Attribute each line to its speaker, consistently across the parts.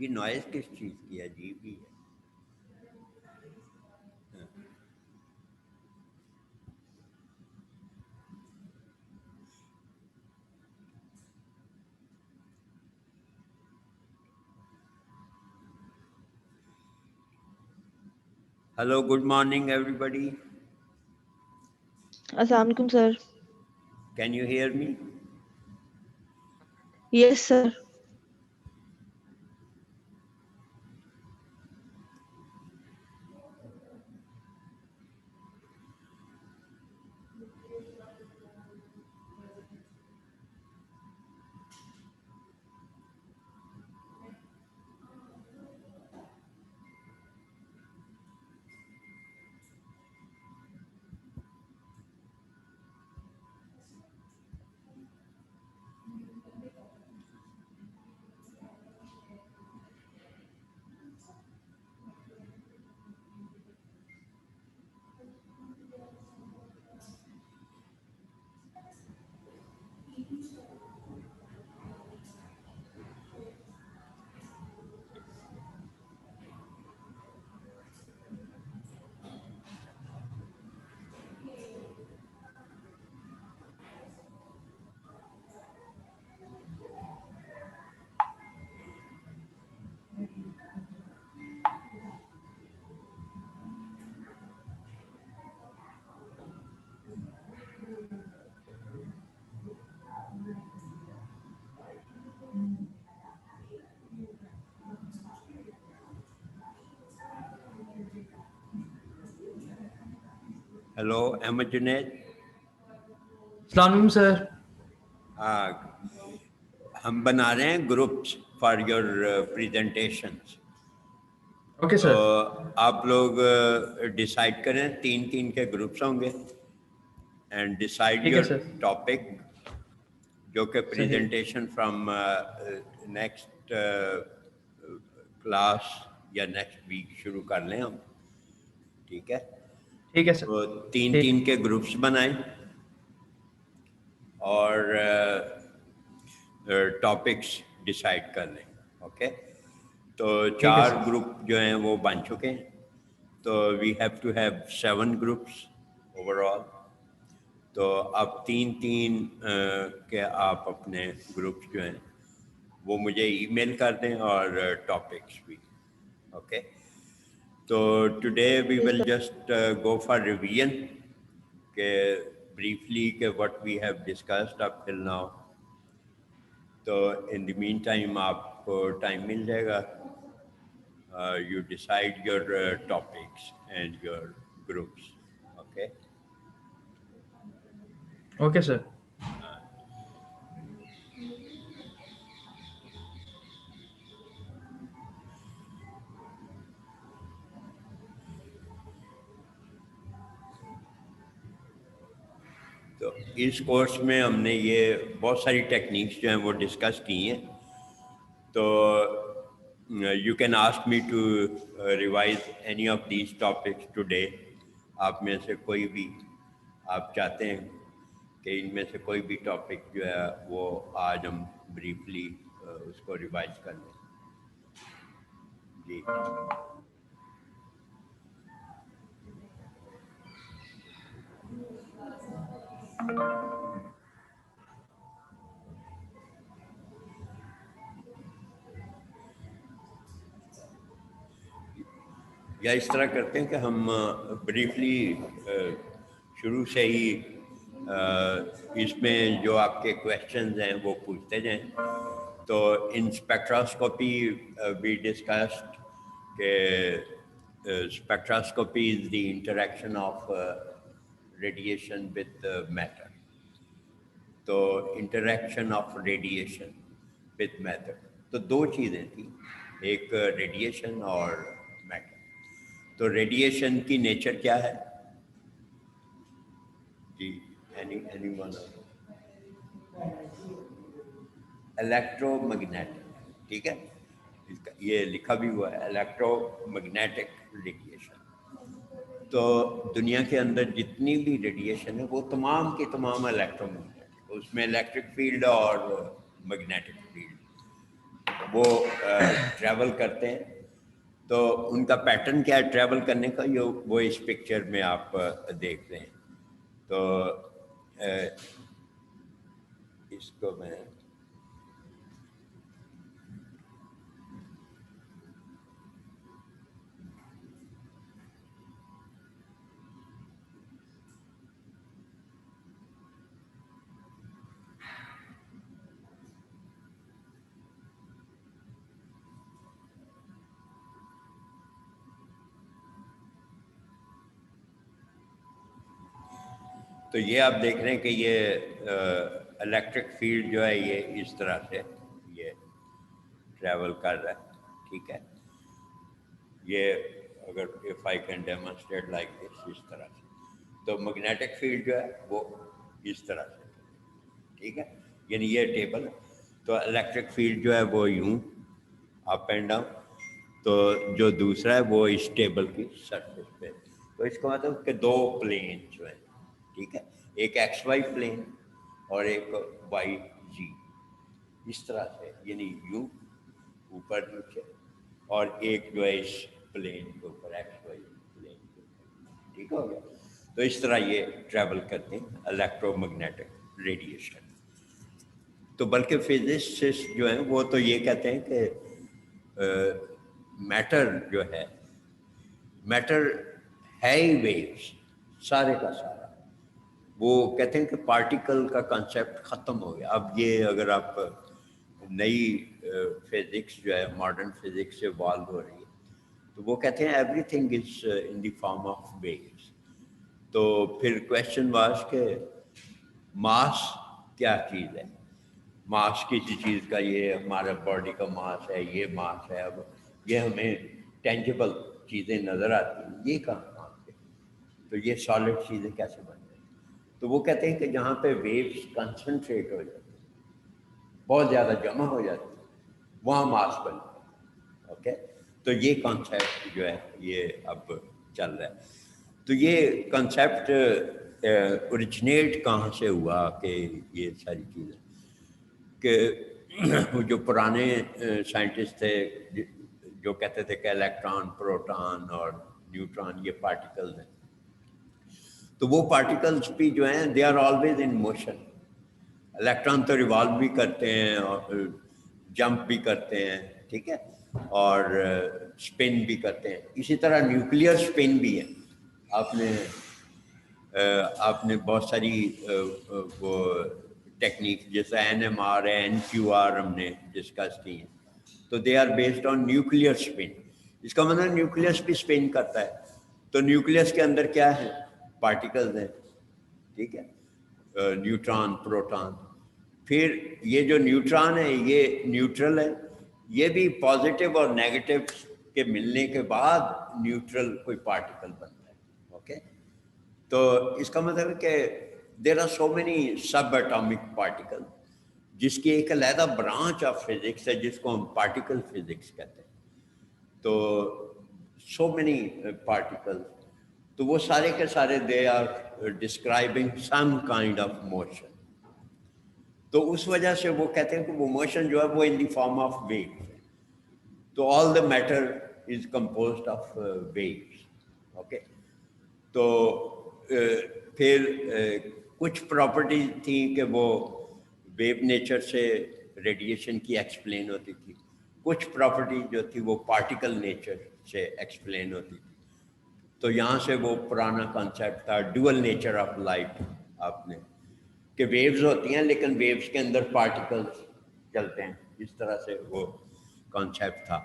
Speaker 1: یہ نوائز کس چیز کی عجیب ہی ہے. Hello, good morning everybody.
Speaker 2: السلام علیکم سر.
Speaker 1: Can you hear me?
Speaker 2: Yes sir.
Speaker 1: Hello, Ahmed Junaid.
Speaker 3: السلام علیکم سر.
Speaker 1: ہم بنا رہے ہیں groups for your presentations.
Speaker 3: Okay
Speaker 1: تو
Speaker 3: سر.
Speaker 1: آپ لوگ ڈیسائیڈ کریں 3 کے گروپس ہوں گے اینڈ ڈیسائیڈ
Speaker 3: ٹھیک ہے
Speaker 1: یور
Speaker 3: سر.
Speaker 1: ٹاپک جو کہ
Speaker 3: صحیح.
Speaker 1: پریزنٹیشن فرام نیکسٹ کلاس یا نیکسٹ ویک شروع کر لیں ہم. ٹھیک ہے.
Speaker 3: ٹھیک ہے سر.
Speaker 1: تو 3 کے گروپس بنائیں اور ٹاپکس ڈیسائیڈ کر لیں. اوکے. تو 4 گروپ جو ہیں وہ بن چکے ہیں. تو we have to have 7 groups overall. تو اب 3 کے آپ اپنے گروپس جو ہیں وہ مجھے ای میل کر دیں اور ٹاپکس بھی. اوکے. تو today we will just go for revision کہ briefly کہ what we have discussed up till now. تو in the meantime آپ کو ٹائم مل جائے گا. You decide your topics and your groups. Okay.
Speaker 3: Okay sir.
Speaker 1: تو اس کورس میں ہم نے یہ بہت ساری ٹیکنیکس جو ہیں وہ ڈسکس کی ہیں. تو you can ask me to revise any of these topics today. آپ میں سے کوئی بھی آپ چاہتے ہیں کہ ان میں سے کوئی بھی ٹاپک جو ہے وہ آج ہم بریفلی اس کو ریوائز کر لیں. جی. یا اس طرح کرتے ہیں کہ ہم بریفلی شروع سے ہی اس میں جو آپ کے کویشچنز ہیں وہ پوچھتے جائیں. تو ان اسپیکٹراسکوپی وی ڈسکسڈ کہ spectroscopy is the interaction of radiation with matter. تو interaction of radiation with matter تو 2 چیزیں تھیں, ایک ریڈیشن اور میٹر. تو ریڈیشن کی نیچر کیا ہے جی؟ Any one? Electromagnetic. ٹھیک ہے. یہ لکھا بھی ہوا ہے الیکٹرو میگنیٹک ریڈیشن. تو دنیا کے اندر جتنی بھی ریڈیشن ہے وہ تمام کی تمام الیکٹرو میگنیٹک, اس میں الیکٹرک فیلڈ اور میگنیٹک فیلڈ. وہ ٹریول کرتے ہیں. تو ان کا پیٹرن کیا ہے ٹریول کرنے کا، یہ وہ اس پکچر میں آپ دیکھ رہے ہیں. تو اس کو میں تو یہ آپ دیکھ رہے ہیں کہ یہ الیکٹرک فیلڈ جو ہے یہ اس طرح سے یہ ٹریول کر رہا ہے. ٹھیک ہے، یہ اگر if I can demonstrate like this اس طرح سے، تو میگنیٹک فیلڈ جو ہے وہ اس طرح سے. ٹھیک ہے، یعنی یہ ٹیبل ہے. تو الیکٹرک فیلڈ جو ہے وہ یوں اپ اینڈ ڈاؤن. تو جو دوسرا ہے وہ اس ٹیبل کی سرفیس پہ. تو اس کا مطلب کہ دو پلین جو ہیں، ٹھیک ہے، ایک ایکس وائی پلین اور ایک وائی جی، اس طرح سے، یعنی یوں اوپر نیچے، اور ایک جو ہے اس پلین کے اوپر ایکس وائی پلین کے اوپر. ٹھیک ہو گیا. تو اس طرح یہ ٹریول کرتے ہیں الیکٹرو میگنیٹک ریڈیشن. تو بلکہ فزسسٹ جو ہیں وہ تو یہ کہتے ہیں کہ میٹر جو ہے، میٹر ہے ہی ویوز سارے کا سارا. وہ کہتے ہیں کہ پارٹیکل کا کنسیپٹ ختم ہو گیا. اب یہ اگر آپ نئی فزکس جو ہے ماڈرن فزکس سے ایوالو ہو رہی ہے، تو وہ کہتے ہیں everything is in the form of waves. تو پھر کویشچن واز کہ ماس کیا چیز ہے؟ ماس کسی چیز کا، یہ ہمارا باڈی کا ماس ہے، یہ ماس ہے. اب یہ ہمیں ٹینجیبل چیزیں نظر آتی ہیں، یہ کہاں سے؟ تو یہ سالڈ چیزیں کیسے بن جائیں؟ تو وہ کہتے ہیں کہ جہاں پہ ویوز کنسنٹریٹ ہو جاتی ہیں، بہت زیادہ جمع ہو جاتی ہیں، وہاں ماس بنتا ہے. اوکے، تو یہ کانسیپٹ جو ہے یہ اب چل رہا ہے. تو یہ کنسیپٹ اوریجنیٹ کہاں سے ہوا کہ یہ ساری چیزیں، کہ جو پرانے سائنٹسٹ تھے جو کہتے تھے کہ الیکٹران، پروٹان اور نیوٹران یہ پارٹیکلز ہیں. تو وہ پارٹیکلز بھی جو ہیں they are always in motion. Electron تو ریوالو بھی کرتے ہیں اور جمپ بھی کرتے ہیں، ٹھیک ہے، اور اسپن بھی کرتے ہیں. اسی طرح نیوکلیئر اسپن بھی ہے. آپ نے بہت ساری وہ ٹیکنیک جیسے NMR ہے، NQR ہم نے ڈسکس کی ہیں. تو they are based on nuclear spin. اس کا مطلب نیوکلیس بھی اسپن کرتا ہے. تو نیوکلیس کے اندر کیا ہے؟ پارٹیکلز ہیں، ٹھیک ہے، نیوٹران، پروٹان. پھر یہ جو نیوٹران ہے یہ نیوٹرل ہے. یہ بھی پازیٹیو اور نیگیٹو کے ملنے کے بعد نیوٹرل کوئی پارٹیکل بنتا ہے. اوکے، تو اس کا مطلب ہے کہ there are so many subatomic particle, جس کی ایک علیحدہ برانچ آف فزکس ہے جس کو ہم پارٹیکل فزکس کہتے ہیں. تو سو مینی پارٹیکل، تو وہ سارے کے سارے they are describing some kind of motion. تو اس وجہ سے وہ کہتے ہیں کہ وہ موشن جو ہے وہ in the form of waves ہے. تو all the matter is composed of waves. Okay, تو پھر کچھ پراپرٹیز تھیں کہ وہ ویو نیچر سے ریڈیشن کی ایکسپلین ہوتی تھی. کچھ پراپرٹی جو تھی وہ پارٹیکل نیچر سے ایکسپلین ہوتی تھی. تو یہاں سے وہ پرانا کانسیپٹ تھا ڈوئل نیچر آف لائٹ، آپ نے کہ ویوز ہوتی ہیں لیکن ویوز کے اندر پارٹیکلز چلتے ہیں، اس طرح سے وہ کانسیپٹ تھا.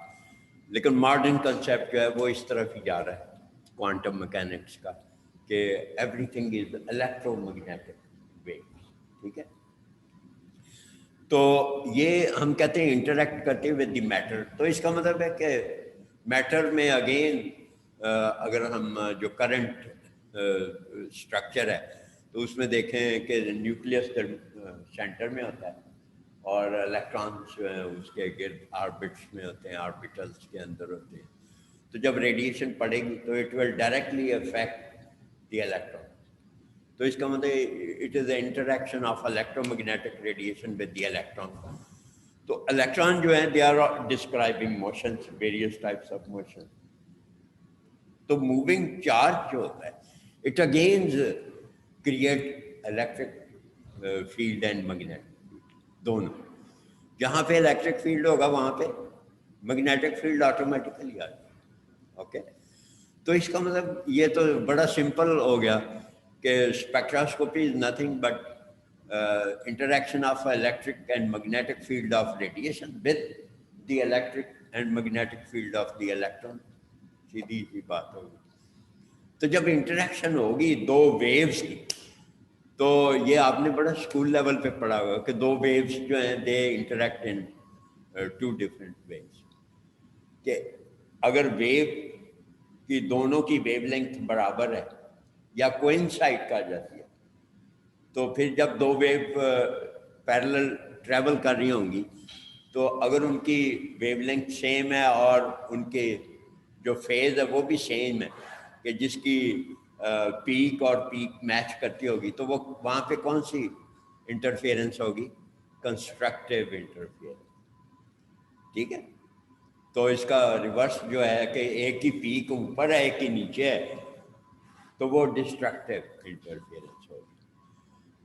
Speaker 1: لیکن ماڈرن کنسیپٹ جو ہے وہ اس طرف ہی جا رہا ہے کوانٹم میکینکس کا، کہ everything is electromagnetic waves. ٹھیک ہے، تو یہ ہم کہتے ہیں انٹریکٹ کرتے ود دی میٹر. تو اس کا مطلب ہے کہ میٹر میں اگین اگر ہم جو کرنٹ اسٹرکچر ہے تو اس میں دیکھیں کہ نیوکلیس سینٹر میں ہوتا ہے اور الیکٹرانس جو ہیں اس کے گرد آربٹس میں ہوتے ہیں، آربٹلس کے اندر ہوتے ہیں. تو جب ریڈیشن پڑے گی تو it will directly affect the electron. تو اس کا مطلب it is a interaction of electromagnetic radiation with the electron. تو الیکٹران جو ہیں they are describing motions, various types of motion. تو موونگ چارج جو ہوتا ہے it again create electric field and magnetic field دونوں. جہاں پہ الیکٹرک فیلڈ ہوگا وہاں پہ میگنیٹک فیلڈ آٹومیٹیکلی آ جائے گا. اوکے, تو اس کا مطلب یہ تو بڑا سمپل ہو گیا کہ spectroscopy is nothing but interaction of electric and magnetic field of radiation with the electric and magnetic field of the electron. سیدھی سی بات ہوگی. تو جب انٹریکشن ہوگی دو ویوز کی, تو یہ آپ نے بڑا اسکول لیول پہ پڑھا ہوگا کہ دو ویوز جو ہیں they interact in two different waves. کہ اگر ویو کی دونوں کی ویو لینتھ برابر ہے یا کوئنسائڈ کہا جاتی ہے, تو پھر جب دو ویو پیرلل ٹریول کر رہی ہوں گی تو اگر ان کی ویو لینتھ سیم ہے اور ان کے جو فیز ہے وہ بھی سیم ہے, کہ جس کی پیک اور پیک میچ کرتی ہوگی, تو وہ وہاں پہ کون سی انٹرفیئرنس ہوگی؟ Constructive interference. ٹھیک ہے, تو اس کا ریورس جو ہے کہ ایک کی پیک اوپر ہے ایک کی نیچے ہے, تو وہ ڈسٹرکٹیو انٹرفیئرنس ہوگی.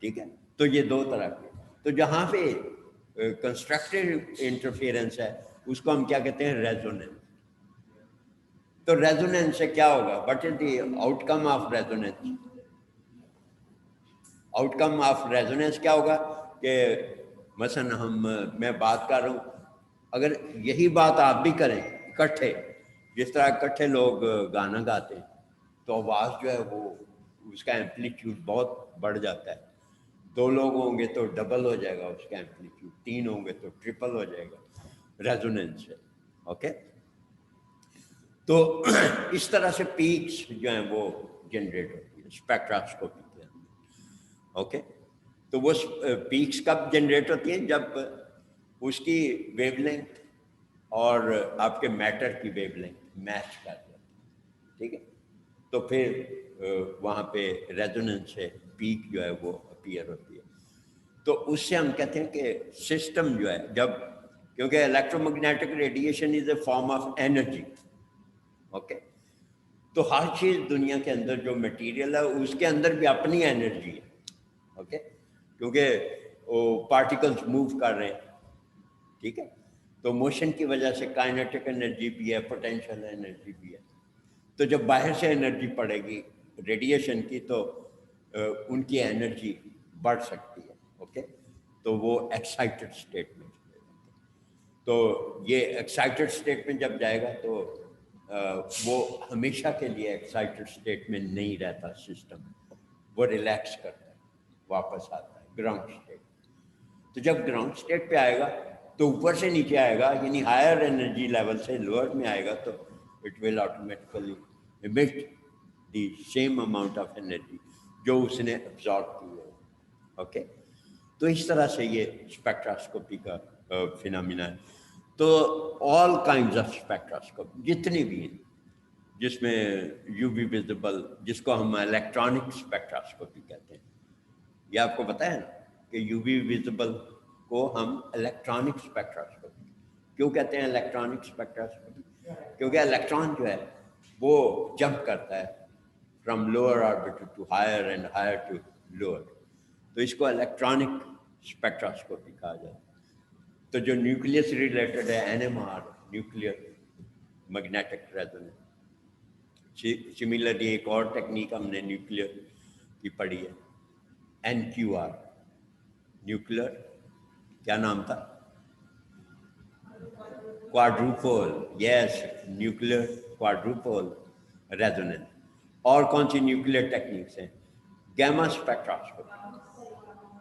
Speaker 1: ٹھیک ہے, تو یہ دو طرح کے. تو جہاں پہ کنسٹرکٹیو انٹرفیئرنس ہے اس کو ہم کیا کہتے ہیں؟ ریزوننس. تو ریزوننس سے کیا ہوگا؟ What is the out come of resonance? Out come of resonance کیا ہوگا کہ مثلا میں بات کر رہا ہوں, اگر یہی بات آپ بھی کریں اکٹھے, جس طرح اکٹھے لوگ گانا گاتے ہیں تو آواز جو ہے وہ اس کا ایمپلیٹیوڈ بہت بڑھ جاتا ہے. دو لوگ ہوں گے تو ڈبل ہو جائے گا اس کا ایمپلیٹیوڈ, تین ہوں گے تو ٹرپل ہو جائے گا ریزوننس سے. اوکے, تو اس طرح سے پیکس جو ہیں وہ جنریٹ ہوتی ہے اسپیکٹراسکوپی کے اندر. اوکے, تو وہ پیکس کب جنریٹ ہوتی ہیں؟ جب اس کی ویو لینتھ اور آپ کے میٹر کی ویو لینتھ میچ کر جاتی ہے. ٹھیک ہے, تو پھر وہاں پہ ریزوننس سے پیک جو ہے وہ اپیئر ہوتی ہے. تو اس سے ہم کہتے ہیں کہ سسٹم جو ہے جب, کیونکہ electro magnetic radiation is a form of energy. Okay, تو ہر چیز دنیا کے اندر جو مٹیریل ہے اس کے اندر بھی اپنی انرجی ہے. اوکے, کیونکہ وہ پارٹیکلس موو کر رہے ہیں. ٹھیک ہے, تو موشن کی وجہ سے کائنیٹک انرجی بھی ہے, پوٹینشیل انرجی بھی ہے. تو جب باہر سے انرجی پڑے گی ریڈیشن کی تو ان کی انرجی بڑھ سکتی ہے. اوکے, تو وہ ایکسائٹڈ اسٹیٹ میں چلے جاتے ہیں. تو یہ ایکسائٹڈ اسٹیٹ میں جب جائے گا تو وہ ہمیشہ کے لیے ایکسائٹڈ اسٹیٹ میں نہیں رہتا سسٹم, وہ ریلیکس کرتا ہے, واپس آتا ہے گراؤنڈ اسٹیٹ. تو جب گراؤنڈ اسٹیٹ پہ آئے گا تو اوپر سے نیچے آئے گا, یعنی ہائر انرجی لیول سے لوور میں آئے گا, تو it will automatically emit the same amount of energy جو اس نے absorb کی ہے. اوکے, تو اس طرح سے یہ اسپیکٹراسکوپی کا فینامنا ہے. تو آل کائنڈز آف اسپیکٹراسکوپی جتنی بھی ہیں, جس میں یو وی ویزیبل, جس کو ہم الیکٹرانک اسپیکٹراسکوپی کہتے ہیں, یہ آپ کو پتہ ہے نا کہ یو وی ویزیبل کو ہم الیکٹرانک اسپیکٹراسکوپی کیوں کہتے ہیں؟ الیکٹرانک اسپیکٹراسکوپی کیونکہ الیکٹران جو ہے وہ جمپ کرتا ہے from lower orbital to higher and higher to lower, تو اس کو الیکٹرانک اسپیکٹراسکوپی کہا جاتا ہے. تو جو نیوکلیس سے ریلیٹڈ ہے N M R, nuclear magnetic resonance. Similarly ایک اور ٹیکنیک ہم نے نیوکلیئر کی پڑھی ہے, این کیو آر, نیوکلیئر کیا نام تھا؟ کوادروپول. یس, نیوکلیئر کوادروپول ریزوننس. اور کون سی نیوکلیئر ٹیکنیکس ہیں؟ گیما اسپیکٹراسکوپی.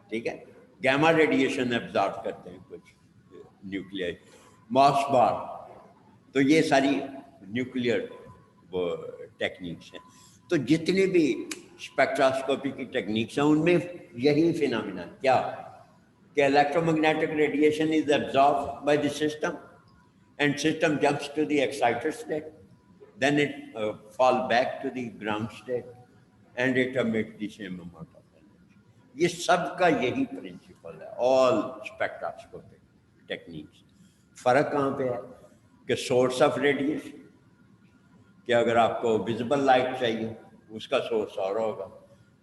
Speaker 1: ٹھیک ہے, گیما ریڈیشن ایبزارب کرتے ہیں کچھ نیوکلیئر. ماس بار, تو یہ ساری نیوکلیئر وہ ٹیکنیکس ہیں. تو جتنی بھی اسپیکٹراسکوپی کی ٹیکنیکس ہیں ان میں یہی فینامنا ہے. کیا کہ electro magnetic radiation is absorbed by the system and system jumps to the excited state, then it fall back to the ground state and it emits the same amount of energy. یہ سب کا یہی principal ہے all spectroscopy. Techniques. فرق کہاں پہ ہے کہ source of radiation, کہ اگر آپ کو ویزیبل لائٹ چاہیے اس کا سورس اور ہوگا،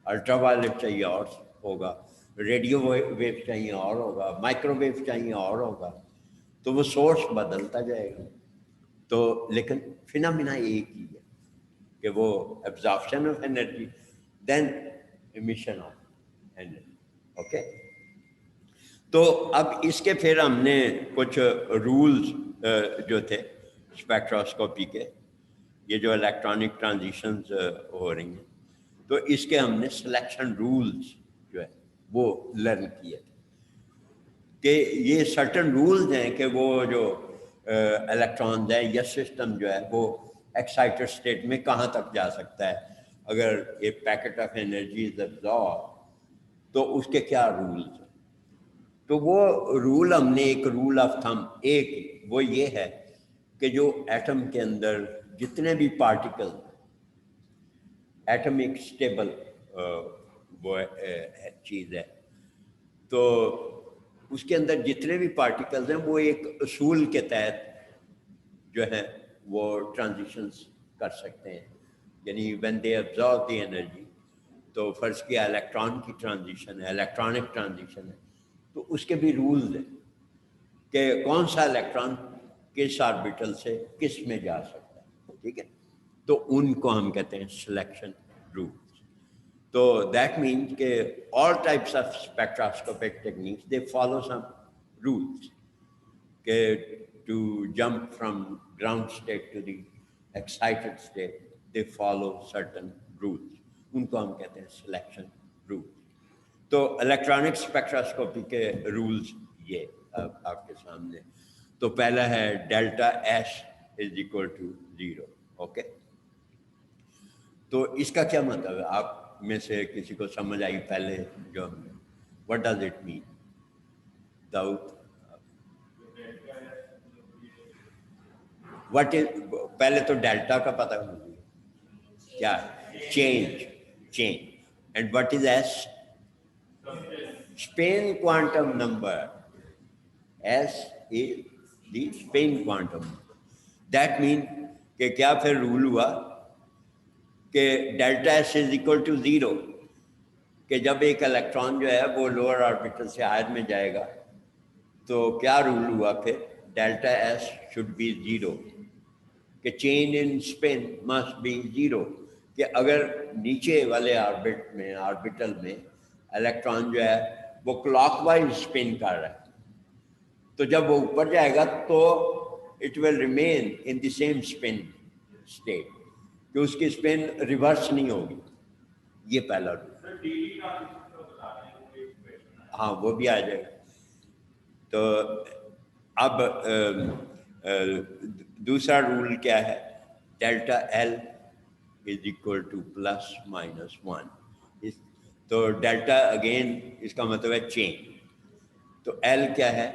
Speaker 1: الٹرا وائلٹ چاہیے اور ہوگا، ریڈیو ویو چاہیے اور ہوگا، مائکرو ویو چاہیے اور ہوگا، تو وہ سورس بدلتا جائے گا. تو لیکن فینامنا ایک ہی ہے کہ وہ absorption of energy then emission of energy. Okay, تو اب اس کے پھر ہم نے کچھ رولز جو تھے اسپیکٹروسکوپی کے، یہ جو الیکٹرانک ٹرانزیشنز ہو رہی ہیں، تو اس کے ہم نے سلیکشن رولز جو ہے وہ لرن کیے تھے کہ یہ سرٹن رولز ہیں کہ وہ جو الیکٹرانز ہیں یا سسٹم جو ہے وہ ایکسائٹڈ اسٹیٹ میں کہاں تک جا سکتا ہے اگر یہ packet of energy is absorb, تو اس کے کیا رولز ہیں. تو وہ رول ہم نے ایک رول آف تھم ایک وہ یہ ہے کہ جو ایٹم کے اندر جتنے بھی پارٹیکل، ایٹم ایک اسٹیبل وہ چیز ہے، تو اس کے اندر جتنے بھی پارٹیکلز ہیں وہ ایک اصول کے تحت جو ہے وہ ٹرانزیشنز کر سکتے ہیں. یعنی وین دے ابزارو دی انرجی، تو فرض کیا الیکٹران کی ٹرانزیشن ہے، الیکٹرانک ٹرانزیشن ہے، تو اس کے بھی رولز ہیں کہ کون سا الیکٹران کس آربیٹل سے کس میں جا سکتا ہے. ٹھیک ہے، تو ان کو ہم کہتے ہیں سلیکشن رولز. تو دیٹ مینس کہ all types of spectroscopic techniques they follow some rules کہ to jump from ground state to the excited state they follow certain rules. ان کو ہم کہتے ہیں سلیکشن رولز. تو الیکٹرانک اسپیکٹراسکوپی کے رولز یہ آپ کے سامنے. تو پہلا ہے delta S is equal to 0. Okay, تو اس کا کیا مطلب ہے؟ آپ میں سے کسی کو سمجھ آئی پہلے جو what does it mean? Dawood, what is, پہلے تو ڈیلٹا کا پتہ مجھے کیا ہے؟ Change. And what is S? Spin quantum number. S is the spin quantum number. That mean کہ کیا پھر رول ہوا کہ delta S is equal to 0، کہ جب ایک الیکٹران جو ہے وہ لوور آربیٹل سے ہائر میں جائے گا تو کیا رول ہوا پھر؟ ڈیلٹا ایس شوڈ بی 0، کہ change in spin must be 0، کہ اگر نیچے والے آربیٹل میں الیکٹران جو ہے وہ کلاک وائز اسپن کر رہا ہے، تو جب وہ اوپر جائے گا تو it will remain in the same spin state, کہ اس کی اسپن ریورس نہیں ہوگی. یہ پہلا رول. ہاں وہ بھی آ جائے گا. تو اب دوسرا رول کیا ہے؟ Delta L is equal two plus minus 1. تو ڈیلٹا اگین اس کا مطلب ہے چینج. تو ایل کیا ہے؟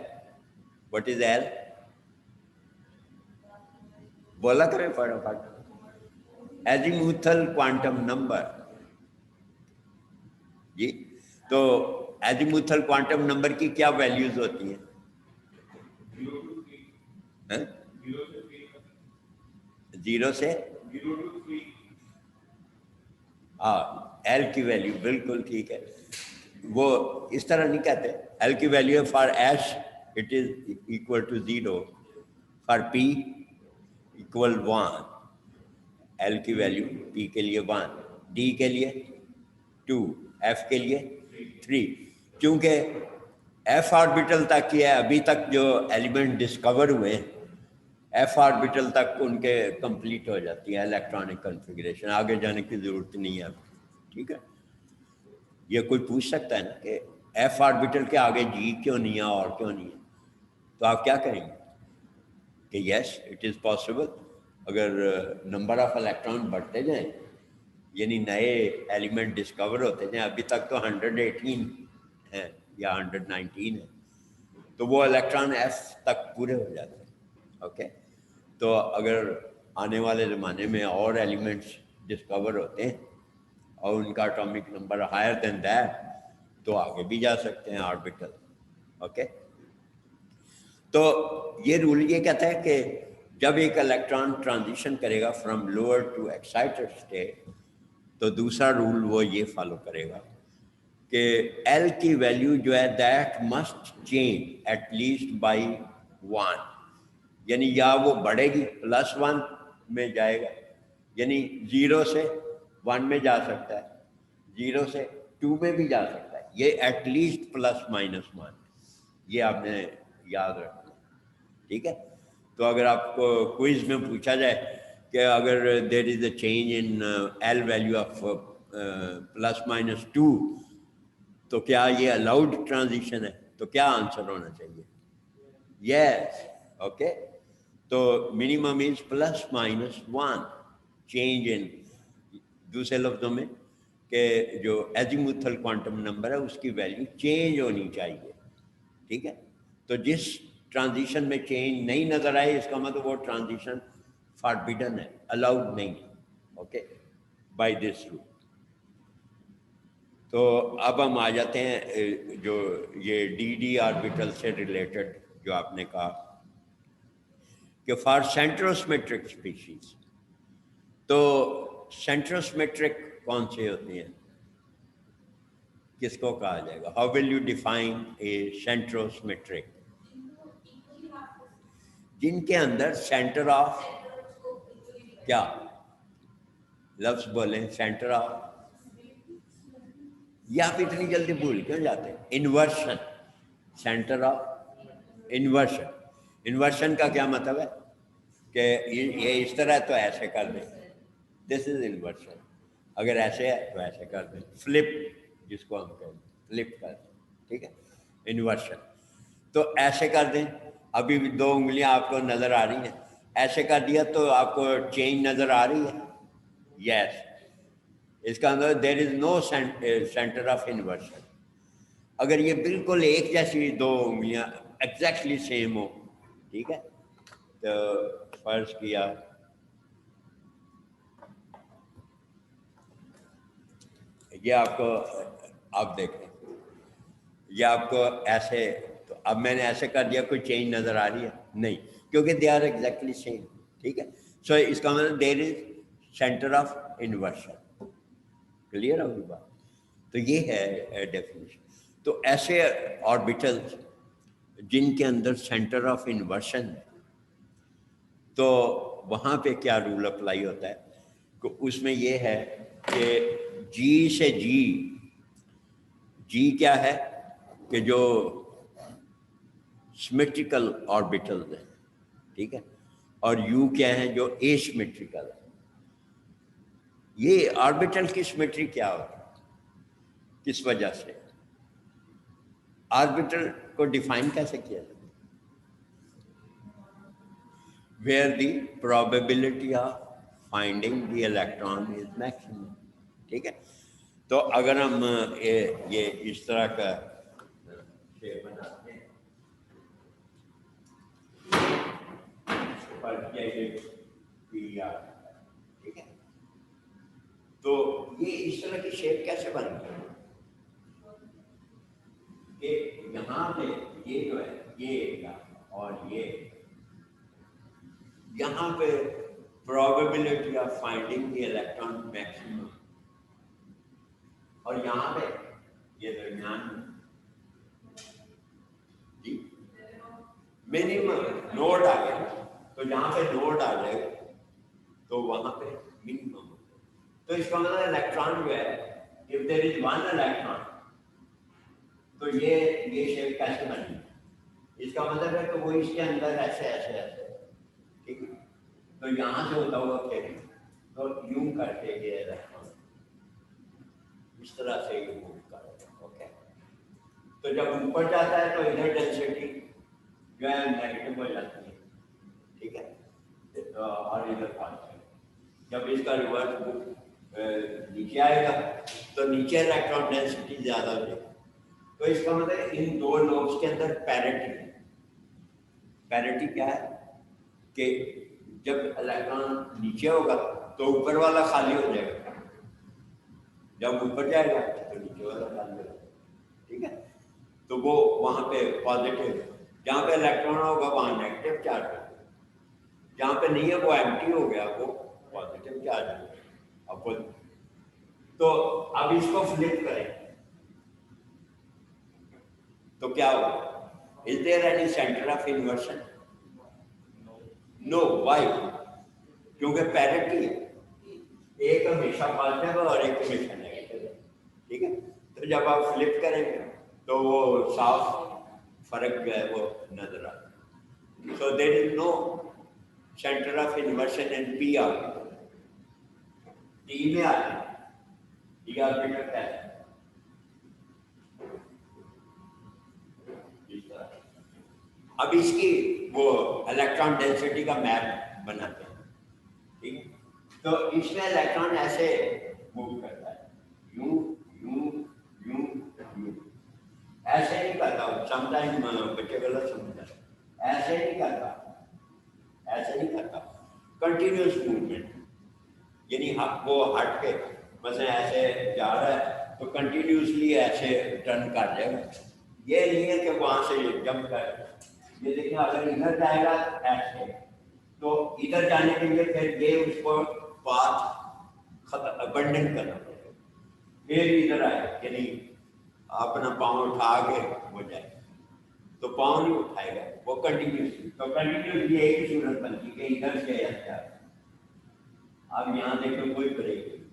Speaker 1: What is L? بولا کریں فٹافٹ. ایزیموتھل کوانٹم نمبر. جی، تو ایزیموتھل کوانٹم نمبر کی کیا ویلیوز ہوتی ہیں؟ 0 سے ہاں، ایل کی ویلیو بالکل ٹھیک ہے. وہ اس طرح نہیں کہتے. ایل کی value for S it is equal to 0، for P equal 1. L کی ویلیو پی کے لیے 1، ڈی کے لیے 2، ایف کے لیے 3. کیونکہ ایف آربیٹل تک یہ ہے ابھی تک جو ایلیمنٹ ڈسکور ہوئے ہیں، ایف آربیٹل تک ان کے کمپلیٹ ہو جاتی ہے الیکٹرانک کنفیگریشن، آگے جانے کی ضرورت نہیں ہے. ٹھیک ہے، یہ کوئی پوچھ سکتا ہے نا کہ ایف آربیٹل کے آگے جی کیوں نہیں ہے اور کیوں نہیں ہے، تو آپ کیا کہیں گے کہ یس اٹ از پاسبل. اگر نمبر آف الیکٹران بڑھتے جائیں، یعنی نئے ایلیمنٹ ڈسکور ہوتے جائیں، ابھی تک تو 118 ہیں یا 119 ہیں، تو وہ الیکٹران ایف تک پورے ہو جاتے ہیں. اوکے، تو اگر آنے والے زمانے میں اور ایلیمنٹس ڈسکور ہوتے ہیں اور ان کا atomic number higher than that, تو آگے بھی جا سکتے ہیں آربیٹل. اوکے، تو یہ رول یہ کہتا ہے کہ جب ایک الیکٹران ٹرانزیشن کرے گا from lower to excited state تو دوسرا رول وہ یہ فالو کرے گا کہ ایل کی ویلیو جو ہے that must change at least by 1، یعنی یا وہ بڑھے گی +1 میں جائے گا، یعنی 0 سے 1 میں جا سکتا ہے، 0 سے 2 میں بھی جا سکتا ہے، یہ ایٹ لیسٹ ±1، یہ آپ نے یاد رکھنا، ٹھیک ہے؟ تو اگر آپ کو کوئز میں پوچھا جائے کہ اگر there is a change in L value of ±2 تو کیا یہ الاؤڈ ٹرانزیشن ہے، تو کیا آنسر ہونا چاہیے؟ یس، اوکے. تو منیمم از ±1 چینج ان، دوسرے لفظوں میں کہ جو ایزیموتھل کوانٹم نمبر ہے اس کی ویلیو چینج ہونی چاہیے، ٹھیک ہے؟ تو جس ٹرانزیشن میں چینج نہیں نظر آئے اس کا مطلب وہ ٹرانزیشن فاربیڈن ہے، الاؤڈ نہیں ہے، اوکے، بائی دس رول. تو اب ہم آ جاتے ہیں جو یہ ڈی ڈی آربیٹل سے ریلیٹڈ جو آپ نے کہا کہ فار سینٹروسمیٹرک اسپیشیز، تو سینٹروسمیٹرک کون سے ہوتے ہیں، کس کو کہا جائے گا؟ How will you define a centrosymmetric? جن کے اندر سینٹر آف کیا، لفظ بولیں، سینٹر آف، یا آپ اتنی جلدی بھول کیوں جاتے ہیں؟ Inversion, centre of inversion. Inversion کا کیا مطلب ہے کہ یہ اس طرح ہے تو ایسے کر دیں، دس از انورشن. اگر ایسے ہے تو ایسے کر دیں، فلپ جس کو ہم کہتے ہیں، فلپ کر دیں، ٹھیک ہے، انورشن. تو ایسے کر دیں، ابھی بھی 2 انگلیاں آپ کو نظر آ رہی ہیں، ایسے کر دیا تو آپ کو چینج نظر آ رہی ہے، یس. اس کا اندر دیر is no centre of inversion. اگر یہ بالکل ایک جیسی 2 انگلیاں ایگزیکٹلی سیم ہو، ٹھیک ہے، تو فرض کیا یہ آپ کو، آپ دیکھیں یہ آپ کو ایسے، تو اب میں نے ایسے کر دیا، کوئی چینج نظر آ رہی ہے؟ نہیں، کیونکہ دے آر ایگزیکٹلی سیم، ٹھیک ہے. سو اس کا مطلب دیر از سینٹر آف انورشن. کلیئر ہوگی بات؟ تو یہ ہے ڈیفینیشن. تو ایسے آربیٹلز جن کے اندر سینٹر آف انورشن، تو وہاں پہ کیا رول اپلائی ہوتا ہے کہ اس میں یہ ہے کہ جی سے جی کیا ہے کہ جو سمیٹریکل آربیٹلز ہیں، ٹھیک ہے، اور یو کیا ہے جو اے سمیٹریکل ہے. یہ آربیٹل کی سمیٹری کیا ہوتی ہے، کس وجہ سے؟ آربیٹل کو ڈیفائن کیسے کیا جاتا ہے؟ where the probability of finding the electron is maximum، ٹھیک ہے. تو اگر ہم یہ اس طرح کا شیپ بناتے ہیں، ٹھیک ہے، تو یہ اس طرح کی شیپ کیسے بنتی ہے کہ یہاں پہ یہ جو ہے یہ اور یہ، یہاں پہ probability of finding the electron maximum، اور یہاں پہ یہ درمیان میں جی منیمم نوڈ آ گیا، تو جہاں پہ نوڈ آ جائے تو وہاں پہ منیمم. تو اس کا مطلب الیکٹران جو ہے if there is one electron تو یہ شیپ کیسے بنی؟ اس کا مطلب ہے کہ وہ اس کے اندر ایسے ایسے ایسے، ٹھیک ہے. تو یہاں سے ہوتا ہوا پھر تو یوں کر کے یہ الیکٹران اس طرح سے یہ موو کر رہے ہیں، اوکے. تو جب اوپر جاتا ہے تو ادھر ڈینسٹی جو ہے نیگیٹو ہو جاتی ہے، ٹھیک ہے، اور ادھر پہنچ جب اس کا ریورس نیچے آئے گا تو نیچے الیکٹران ڈینسٹی زیادہ ہو جائے گی. تو اس کا مطلب ان 2 لوبس کے اندر پیرٹی ہے. پیرٹی کیا ہے کہ جب الیکٹران نیچے ہوگا تو اوپر والا خالی ہو جائے گا، جب اوپر جائے گا تو نیچے والا خالی ہو جائے گا، ٹھیک ہے. تو وہ وہاں پہ پازیٹیو جہاں پہ الیکٹران ہوگا وہاں نیگیٹو چارج ہوگا, جہاں پہ نہیں ہے وہ ایمٹی ہو گیا, وہ پازیٹیو چارج ہو گیا اپوزٹ. تو اب اس کو فلپ کریں تو کیا ہوگا؟ Is there any centre of inversion? No. Why? کیونکہ پیرٹی ہے, ایک ہمیشہ پازیٹیو ہے اور ایک ہمیشہ نیگیٹو ہے. ٹھیک ہے, تو جب آپ فلپ کریں گے تو وہ صاف فرق جو ہے وہ نظر آتا ہے. So there is no centre of inversion in P orbital. T میں آتے ہیں, ٹی آربیٹل کیا ہے؟ اب اس کی وہ الیکٹران ڈینسٹی کا میپ بناتے ہیں. ٹھیک ہے, تو اس میں الیکٹران ایسے موو کرتا ہے, یوں یوں یوں یوں, ایسے نہیں کرتا. سم ٹائم بچے غلط سمجھتا ہے, ایسے نہیں کرتا, ایسے نہیں کرتا. کنٹینیوس موومنٹ, یعنی وہ ہٹ کے مثلا ایسے جا رہا ہے تو کنٹینیوسلی ایسے ٹرن کر جائے گا. یہ نہیں ہے کہ وہاں سے جمپ کر, یہ دیکھیں اگر ادھر جائے گا ایسے, تو ادھر جانے کے لیے پھر یہ اس کو پاتھ ابنڈن کرنا پڑے گا, پھر ادھر آئے, یعنی اپنا پاؤں اٹھا کے ہو جائے. تو پاؤں نہیں اٹھائے گا, وہ کنٹینیوسلی. تو کنٹینیوسلی ایک ہی صورت بنتی کہ ادھر سے ایسا. آپ یہاں دیکھیں کوئی بریک نہیں,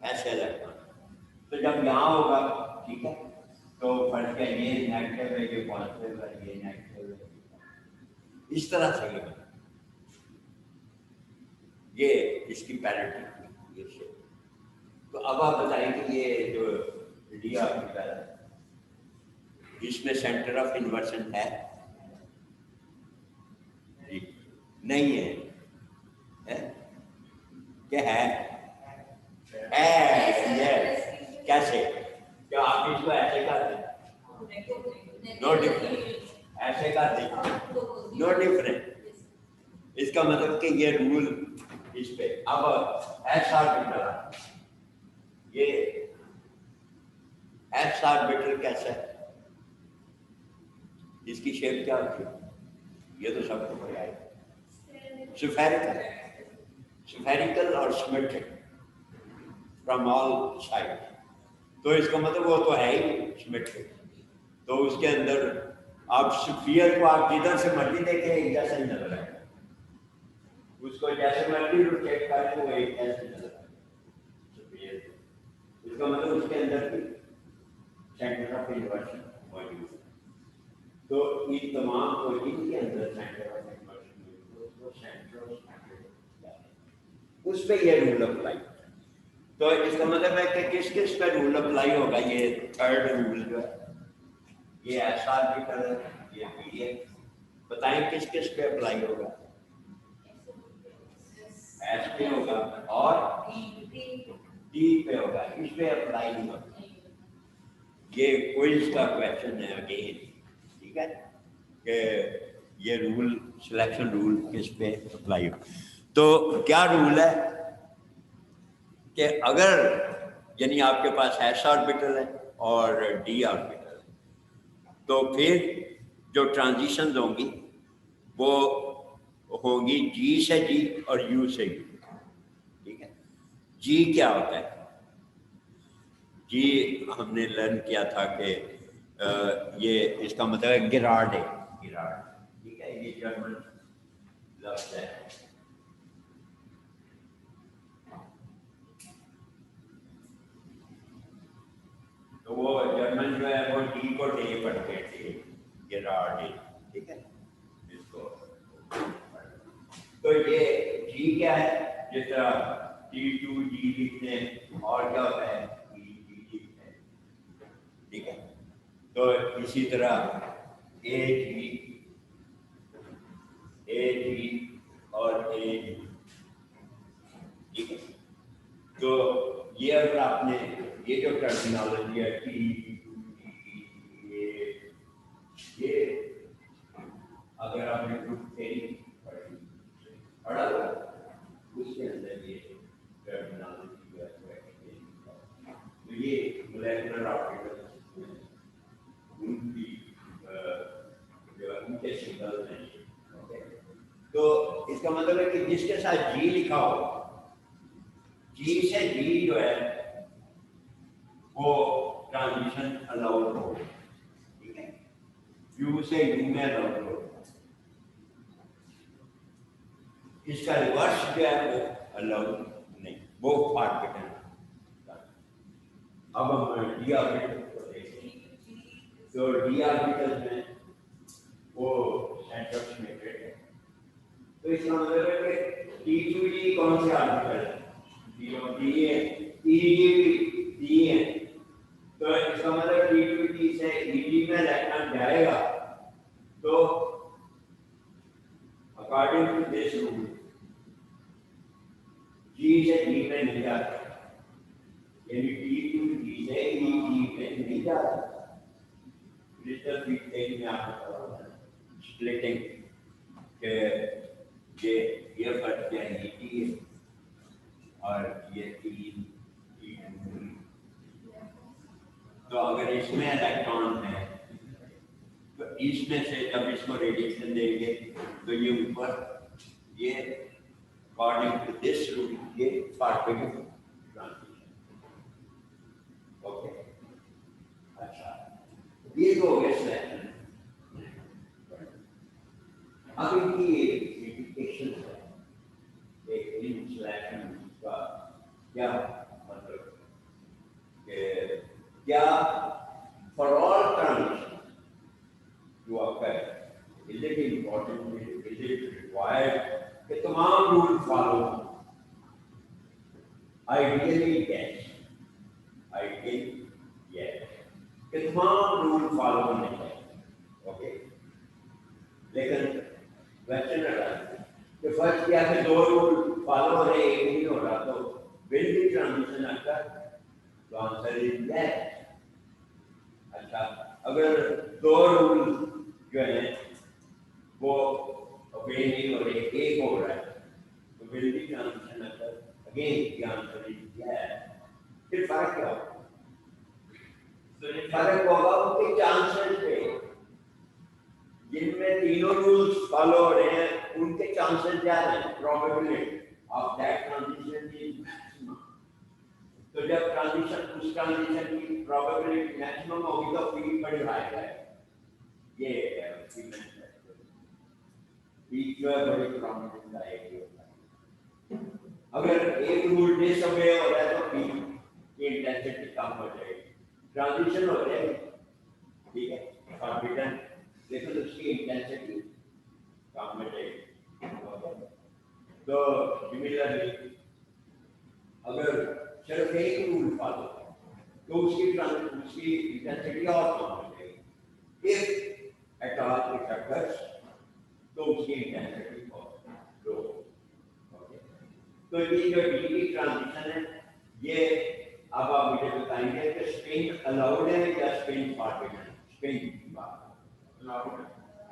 Speaker 1: ایسے لگتا. تو جب یہاں ہوگا ٹھیک ہے, تو فرض کیا یہ نیگیٹو ہے, یہ پازیٹیو ہے, یہ نیگیٹو ہے, اس طرح سے یہ بنا. یہ اس کی پیرٹی, یہ شیپ. تو اب آپ بتائیں کہ یہ جو ڈی آربیٹل ہے اس میں سینٹر آف انورشن ہے؟ جی نہیں ہے. کیا ہے؟ کیسے؟ کیا آپ اس کو ایسے کر دیں؟ نو ڈفرنٹ. ایسے کر دیں نو ڈفرنٹ. اس کا مطلب کہ یہ رول اس پہ. اب ایس آربیٹل, یہ ایس آربیٹل کیسا ہے؟ اس کی شیپ کیا ہوتی ہے؟ یہ تو سب کو پتا ہے, سفیریکل. سفیریکل اور سیمیٹرک فرام آل سائڈ. تو اس کا مطلب وہ تو ہے ہی سیمیٹرک. تو اس کے اندر آپ سفیر کو آپ جدھر سے مرضی دیکھیں ایک جیسا ہی نظر آئے گا, اس کو جیسے مرضی روٹیٹ کریں تو وہ ایک جیسا ہی نظر آئے گا سفیر. اس کا مطلب اس کے اندر بھی سینٹر آف انورشن موجود ہے. تو ان تمام پروٹین کے اندر سینٹر آف انورشن موجود ہے, سینٹر آف اس پہ یہ رول اپلائی. تو اس کا مطلب ہے کہ کس کس پہ رول اپلائی ہوگا؟ یہ تھرڈ رول جو ہے, یہ ایس آربیٹل ہے, یہ پی ہے. بتائیں کس کس پہ اپلائی ہوگا؟ ایس پہ ہوگا اور ڈی پہ ہوگا, اس پہ اپلائی نہیں ہوگا. یہ کوئز کا کویشچن ہے اگین. ٹھیک ہے, کہ یہ رول سلیکشن رول کس پہ اپلائی ہو. تو کیا رول ہے کہ اگر یعنی آپ کے پاس ایس آربیٹل ہے اور ڈی آربیٹل ہے, تو پھر جو ٹرانزیشنز ہوں گی وہ ہوں گی جی سے جی اور یو سے یو. ٹھیک ہے, جی کیا ہوتا ہے؟ جی ہم نے لرن کیا تھا کہ یہ اس کا مطلب ہے گراڈ ہے, گراڈ. ٹھیک ہے, یہ جرمن لفظ ہے. تو وہ جرمن جو ہے وہ ڈی کو ڈے پڑھتے تھے, گراڈ. ٹھیک ہے, اس کو. تو یہ جی کیا ہے؟ جس طرح ٹی ٹو جی لکھتے ہیں, اور کیا ہوتا ہے جی. ٹھیک ہے, تو اسی طرح اے جی اور اے جی. ٹھیک ہے, تو یہ اگر آپ نے یہ جو ٹرمینالوجی ہے یہ اگر آپ نے گروپ تھیوری پڑھا اس کے اندر یہ ٹرمینالوجی جو ہے تو یہ ملیکولر آربیٹل ان کی تو اس کا مطلب ہے کہ جس کے ساتھ جی لکھا ہو، جی سے جی جو ہے وہ ٹرانزیشن الاؤڈ ہو، ٹھیک ہے، یو سے یو میں الاؤڈ ہو، اس کا ریورس جو ہے وہ الاؤڈ نہیں، وہ فاربٹن۔ اب ہم ڈی آربیٹل کو دیکھیں تو ڈی آربیٹل میں وہ سینٹر سمیٹڈ ہے، تو اس کا مطلب ہے کہ ٹی ٹو ڈی کون سے آربیٹل ہے؟ ڈی اور ڈی ہے، ای ڈی ڈی ہے، تو اس کا مطلب ٹی ٹو ڈی سے ای ڈی میں الیکٹران جائے گا تو اکارڈنگ ٹو دس رول جی سے ڈی میں نہیں جاتا، یعنی ٹی ٹو ڈی سے ای ڈی میں نہیں جاتا۔ ڈیجیٹل فیڈ میں آپ کو پتا ہوگا سپلٹنگ کہ یہ فرق کیا ہے، ای ہے اور یہ ای ٹو، تو اگر اس میں الیکٹران ہے تو اس میں سے جب اس کو ریڈیشن دیں گے تو یہ اوپر، یہ اکارڈنگ ٹو دس رول یہ فارورڈ ٹرانزیشن۔ اوکے، اچھا، یہ تو ہو گیا سلیکشن۔ اب ان کی ایپلیکیشن ہے، ایک ان سلیکشن کا کیا مطلب کہ کیا فار آل ٹرانزیشن جو آپ کا ہے، is it important, is it required کہ تمام رول فالو ہوں؟ آئیڈیلی یس، آئیڈیلی یس کہ تمام رول فالو ہونے چاہیے، اوکے، لیکن کوشچن رہا کہ فرض کیا کہ دو رول فالو ہو رہے ایک نہیں ہو رہا، تو ول بھی ٹرانزیشن آتا ہے، تو آنسر از یس۔ اچھا، اگر دو رول جو ہے وہ اوبے نہیں ہو رہے، ایک ہو رہا ہے، تو ول بھی ٹرانزیشن آتا ہے، اگین دی آنسر از یس۔ پھر فرق کیا ہوگا؟ فرق ہوگا ان کے چانسز پہ، جن میں تینوں رولز فالو ہو رہے ہیں ان کے چانسز زیادہ ہیں، probability of that transition is maximum. تو جب ٹرانزیشن اس ٹرانزیشن کی پروبیبلٹی میکسیمم ہوگی تو فیلڈ بڑی ہائی ہے، یہ ہے اس کی مینوفیکچر، فیلڈ جو ہے بڑی پرومیننٹ ہے ایک ہوتا ہے۔ اگر ایک رول ڈس اوے ہو رہا ہے تو فیلڈ کی انٹینسٹی کم ہو جائے گی، ٹرانزیشن ہو جائے گی، ٹھیک ہے، فاربٹن، لیکن اس کی انٹینسٹی کم ہو جائے گی۔ تو سملرلی اگر صرف ایک رول فالو تو اس کی انٹینسٹی اور کم ہو جائے گی، if at all it occurs تو اس کی انٹینسٹی بہت لو ہوگی۔ تو یہ جو ڈی کی ٹرانزیشن ہے یہ اب آپ مجھے بتائیں گے کہ اسپن الاؤڈ ہے یا اسپن فاربٹن؟ اسپن کی بات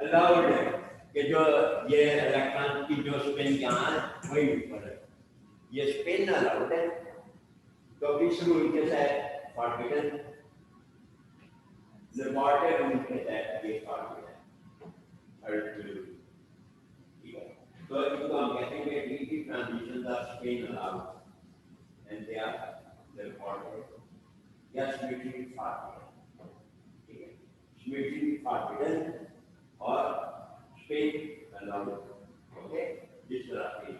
Speaker 1: الاؤڈ ہے کہ جو یہ الیکٹران کی جو اسپن یہاں ہے وہی اوپر ہے، یہ اسپن الاؤڈ ہے، تو اس رول کے تحت فاربٹن، لیبارٹر رول کے تحت یہ فاربٹن، تھرڈ رول، ٹھیک ہے۔ تو ان کو ہم کہتے ہیں کہ ڈی کی transition are spin allowed and they are Laporte یا سمیٹری فاربٹن، ٹھیک ہے، سمیٹری فاربٹن اور اسپن الاؤڈ، اوکے، جس طرح سے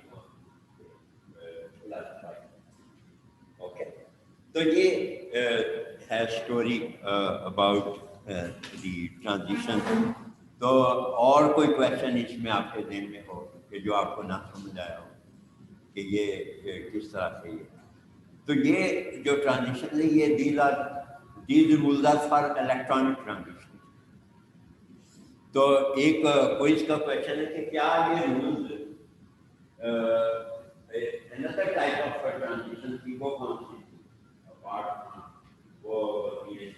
Speaker 1: اوکے۔ تو یہ ہے اسٹوری اباؤٹ دی ٹرانزیشن۔ تو اور کوئی کویشچن اس میں آپ کے ذہن میں ہو کہ جو آپ کو نہ سمجھ آیا ہو کہ یہ کس طرح سے، یہ تو یہ جو ٹرانزیشن ہے یہ these rules are for electronic transition. تو ایک کوئز کا کویشچن ہے کہ کیا یہ rules another type of transition کی وہ کون سی apart from وہ یہ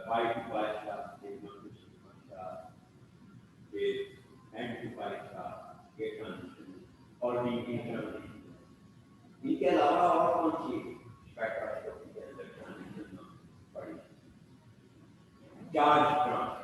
Speaker 1: y to y کا یہ n to y کا یہ ٹرانزیشن اور d کی ٹرانزیشن، ان کے علاوہ اور کون سی اسپیکٹروسکوپی کے اندر ٹرانزیشن پڑی؟ Charge transfer,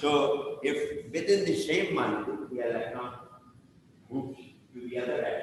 Speaker 1: So if within the same molecule the electron moves to the other end,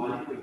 Speaker 1: molecule